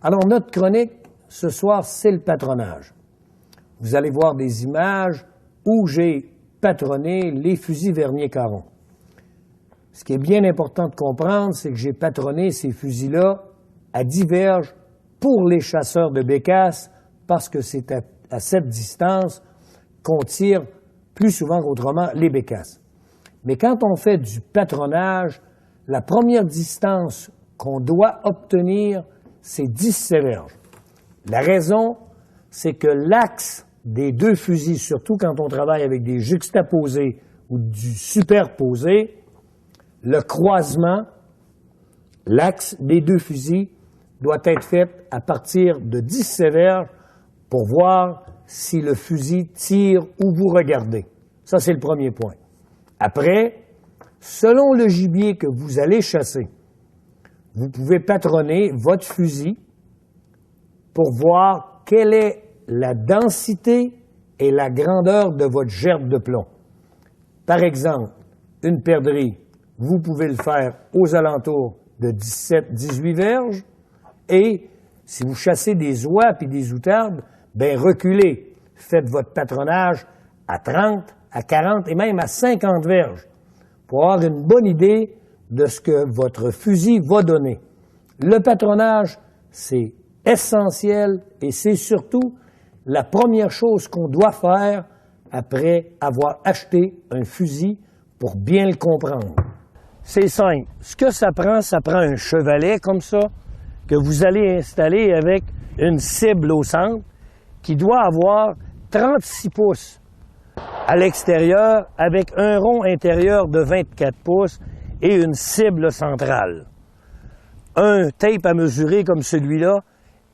Alors, notre chronique, ce soir, c'est le patronnage. Vous allez voir des images où j'ai patronné les fusils Vernier-Caron. Ce qui est bien important de comprendre, c'est que j'ai patronné ces fusils-là à 10 verges pour les chasseurs de bécasses, parce que c'est à cette distance qu'on tire plus souvent qu'autrement les bécasses. Mais quand on fait du patronnage, la première distance qu'on doit obtenir, c'est 17 verges. La raison, c'est que l'axe des deux fusils, surtout quand on travaille avec des juxtaposés ou du superposé, le croisement, l'axe des deux fusils doit être fait à partir de 17 verges pour voir si le fusil tire où vous regardez. Ça, c'est le premier point. Après, selon le gibier que vous allez chasser, vous pouvez patronner votre fusil pour voir quelle est la densité et la grandeur de votre gerbe de plomb. Par exemple, une perdrix, vous pouvez le faire aux alentours de 17-18 verges, et si vous chassez des oies et des outardes, bien reculez. Faites votre patronnage à 30, à 40 et même à 50 verges pour avoir une bonne idée de ce que votre fusil va donner. Le patronnage, c'est essentiel et c'est surtout la première chose qu'on doit faire après avoir acheté un fusil pour bien le comprendre. C'est simple. Ce que ça prend un chevalet comme ça que vous allez installer avec une cible au centre qui doit avoir 36 pouces à l'extérieur avec un rond intérieur de 24 pouces et une cible centrale. Un tape à mesurer comme celui-là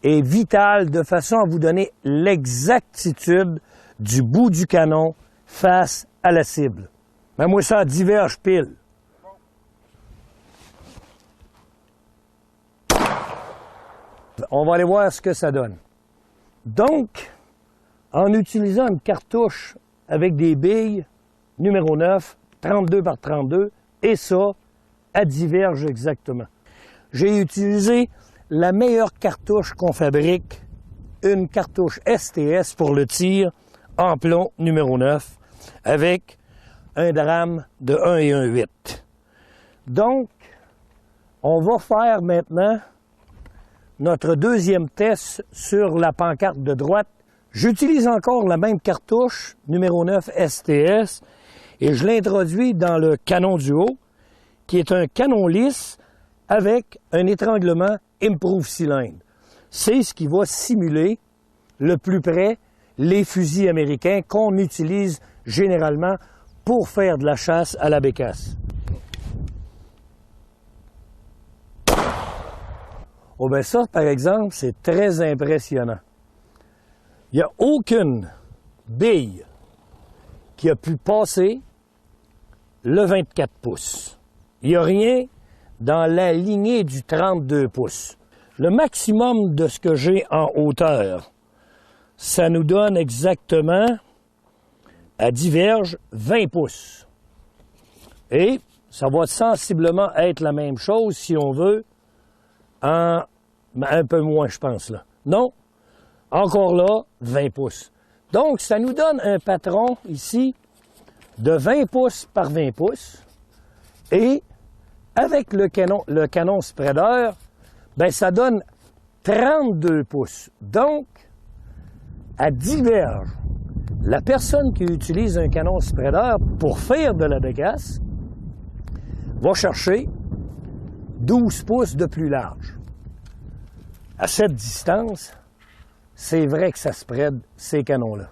est vital de façon à vous donner l'exactitude du bout du canon face à la cible. Mets-moi ça à 10 verges pile. On va aller voir ce que ça donne. Donc, en utilisant une cartouche avec des billes, numéro 9, 32 par 32, et ça, à 10 verges exactement. J'ai utilisé la meilleure cartouche qu'on fabrique, une cartouche STS pour le tir en plomb numéro 9, avec un drame de 1 et 1,8. Donc, on va faire maintenant notre deuxième test sur la pancarte de droite. J'utilise encore la même cartouche, numéro 9 STS, et je l'introduis dans le canon du haut, qui est un canon lisse avec un étranglement Improve cylindre. C'est ce qui va simuler le plus près les fusils américains qu'on utilise généralement pour faire de la chasse à la bécasse. Oh ben ça, par exemple, c'est très impressionnant. Il n'y a aucune bille qui a pu passer le 24 pouces. Il n'y a rien dans la lignée du 32 pouces. Le maximum de ce que j'ai en hauteur, ça nous donne exactement, à 10 verges, 20 pouces. Et ça va sensiblement être la même chose, si on veut, en un peu moins, je pense, là. Non, encore là, 20 pouces. Donc, ça nous donne un patron, ici, de 20 pouces par 20 pouces. Et avec le canon spreader, ben ça donne 32 pouces. Donc, à 10 verges, la personne qui utilise un canon spreader pour faire de la bécasse va chercher 12 pouces de plus large. À cette distance, c'est vrai que ça spread ces canons-là.